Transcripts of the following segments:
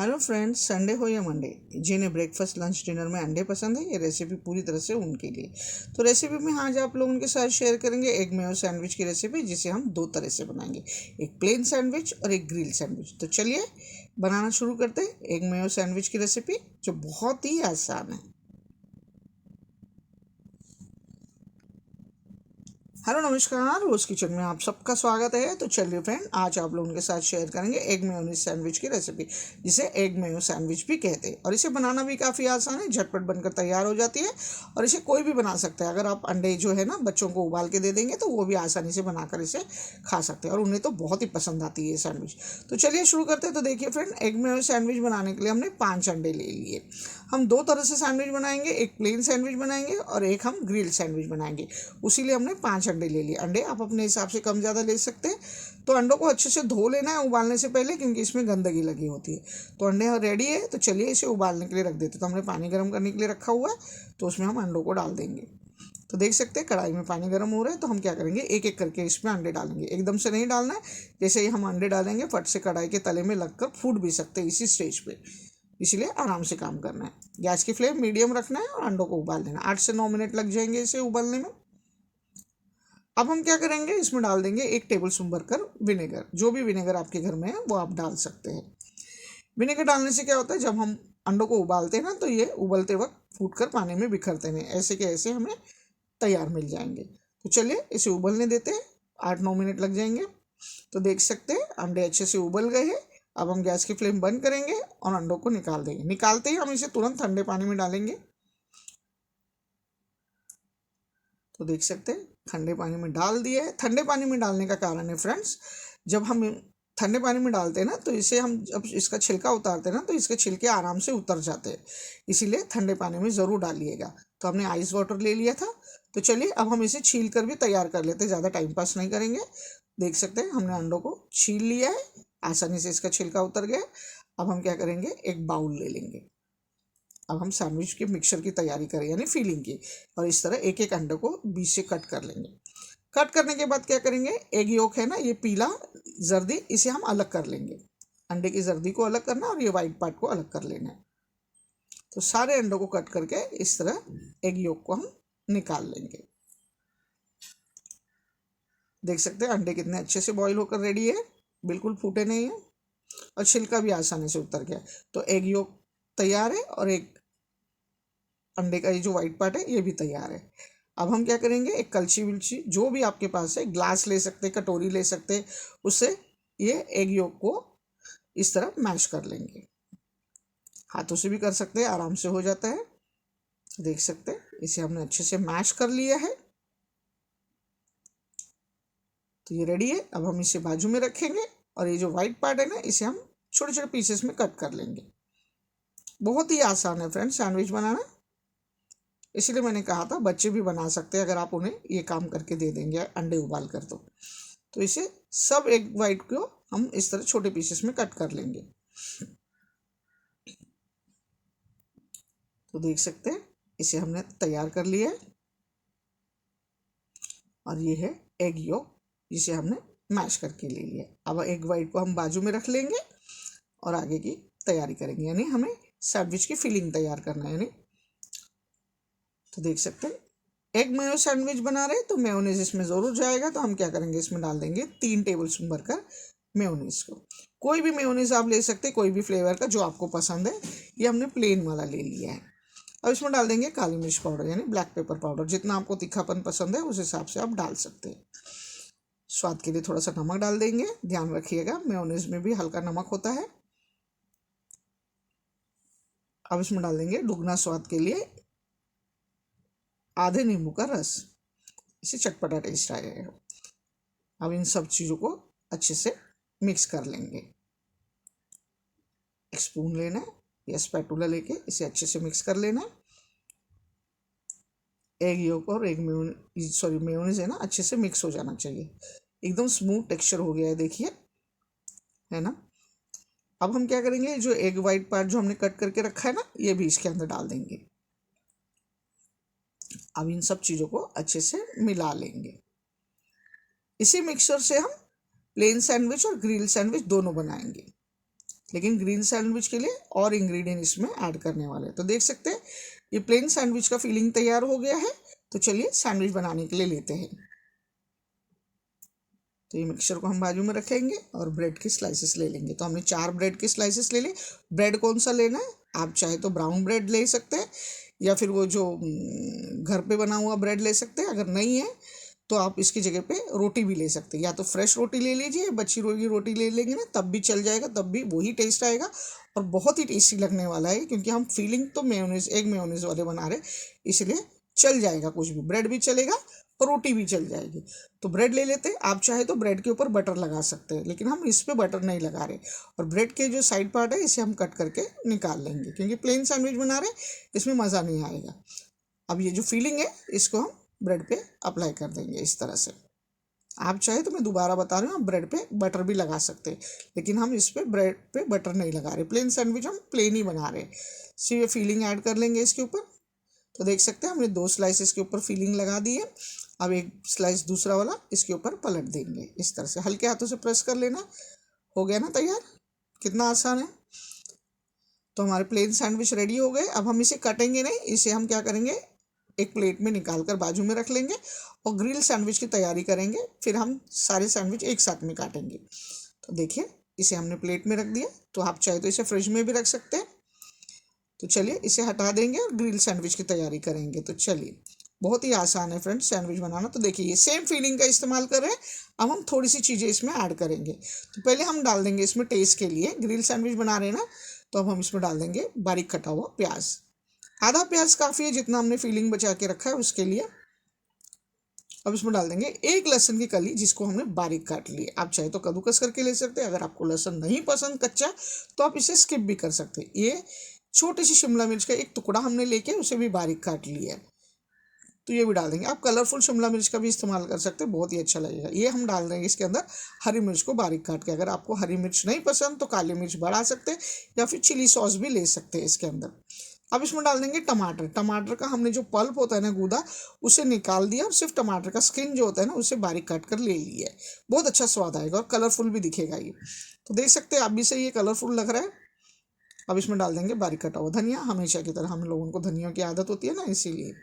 Hello friends, Sunday हो या Monday, जिन्हें ब्रेकफास्ट लंच डिनर में अंडे पसंद है, ये रेसिपी पूरी तरह से उनके लिए। तो रेसिपी में आज आप लोगों के साथ शेयर करेंगे एग मेयो सैंडविच की रेसिपी, जिसे हम दो तरह से बनाएंगे, एक प्लेन सैंडविच और एक ग्रिल सैंडविच। तो चलिए बनाना शुरू करते हैं एग मेयो सैंडविच की रेसिपी, जो बहुत ही आसान है। हेलो नमस्कार, रोज किचन में आप सबका स्वागत है। तो चलिए फ्रेंड, आज आप लोगों के साथ शेयर करेंगे एग मेयोनीज सैंडविच की रेसिपी, जिसे एग मेयो सैंडविच भी कहते हैं। और इसे बनाना भी काफ़ी आसान है, झटपट बनकर तैयार हो जाती है। और इसे कोई भी बना सकता है। अगर आप अंडे जो है ना बच्चों को उबाल के दे देंगे तो वो भी आसानी से बनाकर इसे खा सकते हैं, और उन्हें तो बहुत ही पसंद आती है ये सैंडविच। तो चलिए शुरू करते हैं। तो देखिए फ्रेंड, एग मेयो सैंडविच बनाने के लिए हमने 5 अंडे ले लिए। हम दो तरह से सैंडविच बनाएंगे, एक प्लेन सैंडविच बनाएंगे और एक हम ग्रिल सैंडविच बनाएंगे। उसी लिए हमने 5 अंडे ले लिए। अंडे आप अपने हिसाब से कम ज़्यादा ले सकते हैं। तो अंडों को अच्छे से धो लेना है उबालने से पहले, क्योंकि इसमें गंदगी लगी होती है। तो अंडे रेडी है, तो चलिए इसे उबालने के लिए रख देते। तो हमने पानी गर्म करने के लिए रखा हुआ है, तो उसमें हम अंडों को डाल देंगे। तो देख सकते हैं कढ़ाई में पानी गर्म हो रहा है। तो हम क्या करेंगे, एक एक करके इसमें अंडे डालेंगे। एकदम से नहीं डालना है, जैसे ही हम अंडे डालेंगे फट से कढ़ाई के तले में लगकर फूट भी सकते हैं इसी स्टेज पे। इसलिए आराम से काम करना है। गैस की फ्लेम मीडियम रखना है और अंडों को उबाल देना। 8 से 9 मिनट लग जाएंगे इसे उबालने में। अब हम क्या करेंगे, इसमें डाल देंगे 1 टेबल स्पून भरकर विनेगर। जो भी विनेगर आपके घर में है वो आप डाल सकते हैं। विनेगर डालने से क्या होता है, जब हम अंडों को उबालते हैं ना, तो ये उबलते वक्त फूट कर पानी में बिखरते नहीं, ऐसे के ऐसे हमें तैयार मिल जाएंगे। तो चलिए इसे उबलने देते हैं। 8-9 मिनट लग जाएंगे। तो देख सकते हैं अंडे अच्छे से उबल गए हैं। अब हम गैस की फ्लेम बंद करेंगे और अंडों को निकाल देंगे। निकालते ही हम इसे तुरंत ठंडे पानी में डालेंगे। तो देख सकते हैं ठंडे पानी में डाल दिया है। ठंडे पानी में डालने का कारण है फ्रेंड्स, जब हम ठंडे पानी में डालते हैं ना, तो इसे हम जब इसका छिलका उतारते हैं ना, तो इसके छिलके आराम से उतर जाते हैं। इसीलिए ठंडे पानी में ज़रूर डालिएगा। तो हमने आइस वाटर ले लिया था। तो चलिए अब हम इसे छील कर भी तैयार कर लेते हैं, ज़्यादा टाइम पास नहीं करेंगे। देख सकते हैं हमने अंडों को छील लिया है, आसानी से इसका छिलका उतर गया। अब हम क्या करेंगे, एक बाउल ले लेंगे। अब हम सैंडविच के मिक्सचर की तैयारी करें, यानी फिलिंग की। और इस तरह एक एक अंडे को बीच से कट कर लेंगे। कट करने के बाद क्या करेंगे, एग योक है ना, ये पीला जर्दी, इसे हम अलग कर लेंगे। अंडे की जर्दी को अलग करना और ये वाइट पार्ट को अलग कर लेना है। तो सारे अंडों को कट करके इस तरह एग योक को हम निकाल लेंगे। देख सकते हैं अंडे कितने अच्छे से बॉईल होकर रेडी है, बिल्कुल फूटे नहीं है, और छिलका भी आसानी से उतर गया। तो एग योक तैयार है, और एक अंडे का ये जो वाइट पार्ट है ये भी तैयार है। अब हम क्या करेंगे, एक कलछी विलची जो भी आपके पास है, ग्लास ले सकते हैं, कटोरी ले सकते हैं, उससे ये एग योक को इस तरह मैश कर लेंगे। हाथों से भी कर सकते हैं, आराम से हो जाता है। देख सकते हैं इसे हमने अच्छे से मैश कर लिया है। तो ये रेडी है। अब हम इसे बाजू में रखेंगे, और ये जो वाइट पार्ट है ना, इसे हम छोटे छोटे पीसेस में कट कर लेंगे। बहुत ही आसान है फ्रेंड्स सैंडविच बनाना, इसीलिए मैंने कहा था बच्चे भी बना सकते हैं अगर आप उन्हें ये काम करके दे देंगे अंडे उबाल कर। तो इसे सब एग वाइट को हम इस तरह छोटे पीसेस में कट कर लेंगे। तो देख सकते हैं इसे हमने तैयार कर लिया है, और ये है एग योक जिसे हमने मैश करके ले लिया। अब एग वाइट को हम बाजू में रख लेंगे और आगे की तैयारी करेंगे, यानी हमें सैंडविच की फिलिंग तैयार करना है। यानी तो देख सकते हैं एग मेयो सैंडविच बना रहे हैं, तो मेयोनीज इसमें ज़रूर जाएगा। तो हम क्या करेंगे, इसमें डाल देंगे 3 टेबल स्पून भरकर मेयोनीज को। कोई भी मेयोनीज आप ले सकते हैं, कोई भी फ्लेवर का जो आपको पसंद है। ये हमने प्लेन वाला ले लिया है। अब इसमें डाल देंगे काली मिर्च पाउडर, यानी ब्लैक पेपर पाउडर। जितना आपको तीखापन पसंद है उस हिसाब से आप डाल सकते हैं। स्वाद के लिए थोड़ा सा नमक डाल देंगे, ध्यान रखिएगा मेयोनीज में भी हल्का नमक होता है। अब इसमें डाल देंगे दुगना स्वाद के लिए आधे नींबू का रस, इससे चटपटा टेस्ट आएगा। अब इन सब चीज़ों को अच्छे से मिक्स कर लेंगे। एक स्पून लेना है या स्पैटुला लेके इसे अच्छे से मिक्स कर लेना है। एग योक और मेयोनीज है ना, अच्छे से मिक्स हो जाना चाहिए। एकदम स्मूथ टेक्सचर हो गया है, देखिए, है ना। अब हम क्या करेंगे, जो एग वाइट पार्ट जो हमने कट करके रखा है ना, ये भी इसके अंदर डाल देंगे। अब इन सब चीज़ों को अच्छे से मिला लेंगे। इसी मिक्सचर से हम प्लेन सैंडविच और ग्रिल सैंडविच दोनों बनाएंगे। लेकिन ग्रीन सैंडविच के लिए और इंग्रेडिएंट इसमें ऐड करने वाले हैं। तो देख सकते हैं ये प्लेन सैंडविच का फीलिंग तैयार हो गया है। तो चलिए सैंडविच बनाने के लिए लेते हैं। तो ये मिक्सचर को हम बाजू में रखेंगे और ब्रेड की स्लाइसेस ले लेंगे। तो हमने 4 ब्रेड की स्लाइसेस ले ली। ब्रेड कौन सा लेना है, आप चाहे तो ब्राउन ब्रेड ले सकते हैं या फिर वो जो घर पे बना हुआ ब्रेड ले सकते हैं। अगर नहीं है तो आप इसकी जगह पे रोटी भी ले सकते हैं, या तो फ्रेश रोटी ले लीजिए, बची हुई रोटी ले लेंगे ना तब भी चल जाएगा, तब भी वही टेस्ट आएगा और बहुत ही टेस्टी लगने वाला है। क्योंकि हम फीलिंग तो मेयोनीज एग मेयोनीज वाले बना रहे, इसलिए चल जाएगा, कुछ भी ब्रेड भी चलेगा और रोटी भी चल जाएगी। तो ब्रेड ले लेते हैं। आप चाहे तो ब्रेड के ऊपर बटर लगा सकते हैं, लेकिन हम इस पर बटर नहीं लगा रहे। और ब्रेड के जो साइड पार्ट है इसे हम कट करके निकाल लेंगे, क्योंकि प्लेन सैंडविच बना रहे इसमें मज़ा नहीं आएगा। अब ये जो फीलिंग है इसको हम ब्रेड पे अप्लाई कर देंगे इस तरह से। आप चाहे तो मैं दोबारा बता रही हूँ, आप ब्रेड पे बटर भी लगा सकते हैं, लेकिन हम इस पे ब्रेड पे बटर नहीं लगा रहे। प्लेन सैंडविच हम प्लेन ही बना रहे। सिर्फ ये फीलिंग ऐड कर लेंगे इसके ऊपर। तो देख सकते हैं हमने 2 स्लाइस इसके ऊपर फीलिंग लगा दी है। अब एक स्लाइस दूसरा वाला इसके ऊपर पलट देंगे इस तरह से, हल्के हाथों से प्रेस कर लेना। हो गया ना तैयार, कितना आसान है। तो हमारे प्लेन सैंडविच रेडी हो गए। अब हम इसे कटेंगे नहीं, इसे हम क्या करेंगे, एक प्लेट में निकाल कर बाजू में रख लेंगे और ग्रिल सैंडविच की तैयारी करेंगे। फिर हम सारे सैंडविच एक साथ में काटेंगे। तो देखिए इसे हमने प्लेट में रख दिया। तो आप चाहे तो इसे फ्रिज में भी रख सकते हैं। तो चलिए इसे हटा देंगे और ग्रिल सैंडविच की तैयारी करेंगे। तो चलिए, बहुत ही आसान है फ्रेंड्स सैंडविच बनाना। तो देखिए ये सेम फीलिंग का इस्तेमाल कर रहे हैं। अब हम थोड़ी सी चीज़ें इसमें ऐड करेंगे। तो पहले हम डाल देंगे इसमें टेस्ट के लिए, ग्रिल सैंडविच बना रहे हैं ना, तो अब हम इसमें डाल देंगे बारीक कटा हुआ प्याज। आधा प्याज काफ़ी है, जितना हमने फीलिंग बचा के रखा है उसके लिए। अब इसमें डाल देंगे एक लहसुन की कली, जिसको हमने बारीक काट ली है। आप चाहे तो कद्दूकस करके ले सकते हैं। अगर आपको लहसुन नहीं पसंद कच्चा, तो आप इसे स्किप भी कर सकते हैं। ये छोटी सी शिमला मिर्च का एक टुकड़ा हमने लेके उसे भी बारीक काट लिया है, तो ये भी डाल देंगे। आप कलरफुल शिमला मिर्च का भी इस्तेमाल कर सकते हैं, बहुत ही अच्छा लगेगा। ये हम डाल देंगे इसके अंदर हरी मिर्च को बारीक काट के। अगर आपको हरी मिर्च नहीं पसंद तो काली मिर्च बढ़ा सकते हैं, या फिर चिली सॉस भी ले सकते हैं इसके अंदर। अब इसमें डाल देंगे टमाटर। टमाटर का हमने जो पल्प होता है ना, गूदा, उसे निकाल दिया और सिर्फ टमाटर का स्किन जो होता है ना उसे बारीक काट कर ले लिया है। बहुत अच्छा स्वाद आएगा और कलरफुल भी दिखेगा ये। तो देख सकते हैं आप भी सही, ये कलरफुल लग रहा है। अब इसमें डाल देंगे बारीक कटा हुआ धनिया। हमेशा की तरह हम लोगों को धनिया की आदत होती है ना, इसीलिए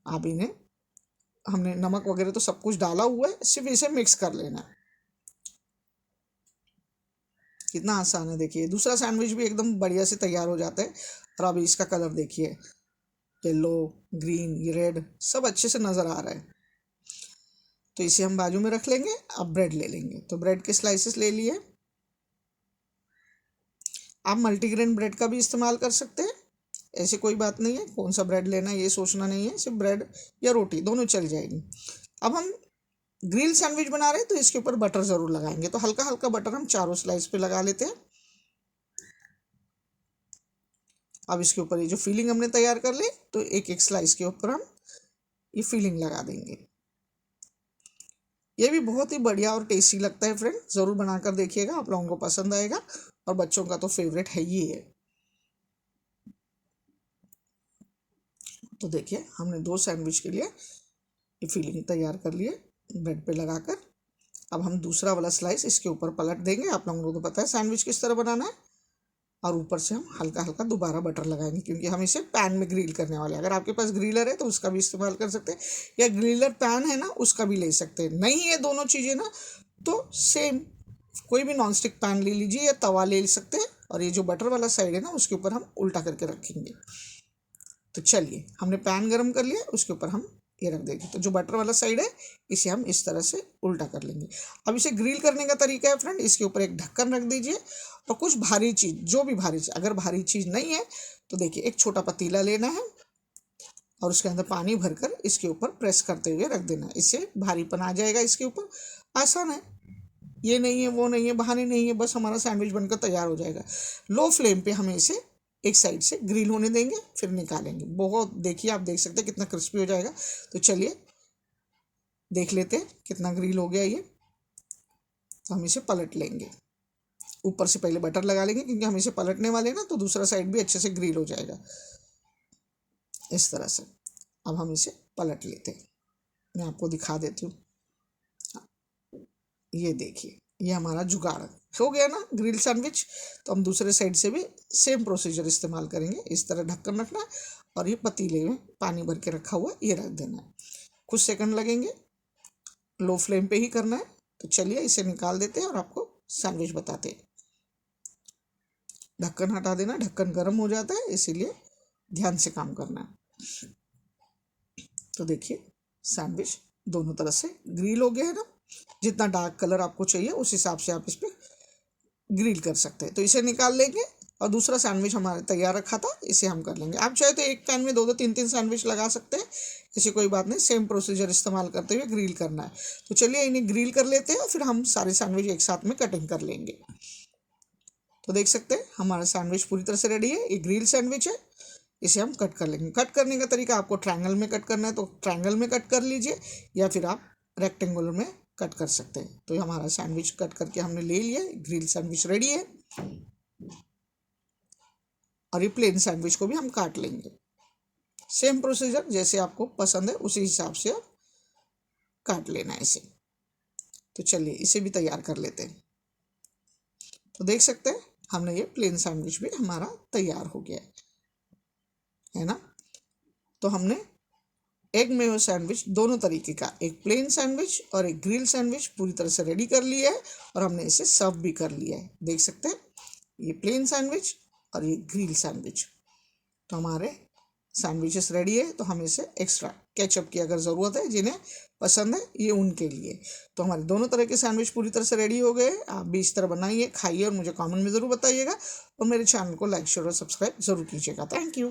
आप इन्हें, हमने नमक वगैरह तो सब कुछ डाला हुआ है, सिर्फ इसे मिक्स कर लेना है। कितना आसान है। देखिए दूसरा सैंडविच भी एकदम बढ़िया से तैयार हो जाता है। और अभी इसका कलर देखिए, येलो, ग्रीन, रेड सब अच्छे से नज़र आ रहा है। तो इसे हम बाजू में रख लेंगे। अब ब्रेड ले लेंगे। तो ब्रेड के स्लाइसेस ले लिए। आप मल्टीग्रेन ब्रेड का भी इस्तेमाल कर सकते हैं, ऐसे कोई बात नहीं है कौन सा ब्रेड लेना है ये सोचना नहीं है, सिर्फ ब्रेड या रोटी दोनों चल जाएगी। अब हम ग्रिल सैंडविच बना रहे हैं तो इसके ऊपर बटर ज़रूर लगाएंगे। तो हल्का हल्का बटर हम चारों स्लाइस पे लगा लेते हैं। अब इसके ऊपर ये जो फीलिंग हमने तैयार कर ली, तो एक एक स्लाइस के ऊपर हम ये फीलिंग लगा देंगे। ये भी बहुत ही बढ़िया और टेस्टी लगता है फ्रेंड, ज़रूर बनाकर देखिएगा, आप लोगों को पसंद आएगा और बच्चों का तो फेवरेट है ही है। तो देखिए हमने 2 सैंडविच के लिए ये फीलिंग तैयार कर लिए ब्रेड पे लगाकर। अब हम दूसरा वाला स्लाइस इसके ऊपर पलट देंगे। आप लोगों को तो पता है सैंडविच किस तरह बनाना है। और ऊपर से हम हल्का हल्का दोबारा बटर लगाएंगे, क्योंकि हम इसे पैन में ग्रिल करने वाले हैं। अगर आपके पास ग्रिलर है तो उसका भी इस्तेमाल कर सकते हैं, या ग्रिलर पैन है ना उसका भी ले सकते हैं। नहीं है दोनों चीज़ें ना, तो सेम कोई भी नॉन स्टिक पैन ले लीजिए या तवा ले सकते हैं। और ये जो बटर वाला साइड है ना उसके ऊपर हम उल्टा करके रखेंगे। तो चलिए हमने पैन गरम कर लिया, उसके ऊपर हम ये रख देंगे। तो जो बटर वाला साइड है इसे हम इस तरह से उल्टा कर लेंगे। अब इसे ग्रिल करने का तरीका है फ्रेंड, इसके ऊपर एक ढक्कन रख दीजिए और कुछ भारी चीज़, जो भी भारी चीज़, अगर भारी चीज़ नहीं है तो देखिए एक छोटा पतीला लेना है और उसके अंदर पानी भरकर इसके ऊपर प्रेस करते हुए रख देना है। इससे भारीपन आ जाएगा इसके ऊपर। आसान है, ये नहीं है वो नहीं है, बहाने नहीं है, बस हमारा सैंडविच बनकर तैयार हो जाएगा। लो फ्लेम पे हमें इसे एक साइड से ग्रिल होने देंगे, फिर निकालेंगे। बहुत देखिए आप देख सकते हैं कितना क्रिस्पी हो जाएगा। तो चलिए देख लेते हैं कितना ग्रिल हो गया ये। तो हम इसे पलट लेंगे, ऊपर से पहले बटर लगा लेंगे क्योंकि हम इसे पलटने वाले हैं ना, तो दूसरा साइड भी अच्छे से ग्रिल हो जाएगा इस तरह से। अब हम इसे पलट लेते हैं, मैं आपको दिखा देती हूँ। ये देखिए ये हमारा जुगाड़ हो गया ना ग्रिल सैंडविच। तो हम दूसरे साइड से भी सेम प्रोसीजर इस्तेमाल करेंगे। इस तरह ढक्कन रखना है और ये पतीले में पानी भर के रखा हुआ ये रख देना है। कुछ सेकंड लगेंगे, लो फ्लेम पे ही करना है। तो चलिए इसे निकाल देते हैं और आपको सैंडविच बताते हैं। ढक्कन हटा देना, ढक्कन गर्म हो जाता है, इसीलिए ध्यान से काम करना है। तो देखिए सैंडविच दोनों तरफ से ग्रिल हो गया है ना। जितना डार्क कलर आपको चाहिए उस हिसाब से आप इस पर ग्रिल कर सकते हैं। तो इसे निकाल लेंगे और दूसरा सैंडविच हमारे तैयार रखा था इसे हम कर लेंगे। आप चाहे तो एक पैन में 2-2 3-3 सैंडविच लगा सकते हैं, ऐसी कोई बात नहीं। सेम प्रोसीजर इस्तेमाल करते हुए ग्रिल करना है। तो चलिए इन्हें ग्रिल कर लेते हैं और फिर हम सारे सैंडविच एक साथ में कटिंग कर लेंगे। तो देख सकते हैं हमारा सैंडविच पूरी तरह से रेडी है। ये ग्रिल सैंडविच है, इसे हम कट कर लेंगे। कट करने का तरीका आपको ट्रायंगल में कट करना है तो ट्रायंगल में कट कर लीजिए, या फिर आप रेक्टेंगुलर में कट कर सकते हैं। तो हमारा सैंडविच कट करके हमने ले लिया, ग्रिल सैंडविच रेडी है। और ये प्लेन सैंडविच को भी हम काट लेंगे। सेम प्रोसीजर जैसे आपको पसंद है उसी हिसाब से आप काट लेना है इसे। तो चलिए इसे भी तैयार कर लेते हैं। तो देख सकते हैं हमने ये प्लेन सैंडविच भी हमारा तैयार हो गया है ना। तो हमने एग मेयो सैंडविच दोनों तरीके का, एक प्लेन सैंडविच और एक ग्रिल सैंडविच पूरी तरह से रेडी कर लिया है और हमने इसे सर्व भी कर लिया है। देख सकते हैं ये प्लेन सैंडविच और ये ग्रिल सैंडविच। तो हमारे सैंडविचेस रेडी है। तो हमें इसे एक्स्ट्रा केचप की अगर ज़रूरत है, जिन्हें पसंद है ये उनके लिए। तो हमारे दोनों तरह के सैंडविच पूरी तरह से रेडी हो गए। आप भी इस तरह बनाइए, खाइए और मुझे कमेंट में ज़रूर बताइएगा। और मेरे चैनल को लाइक शेयर और सब्सक्राइब ज़रूर कीजिएगा। Thank you.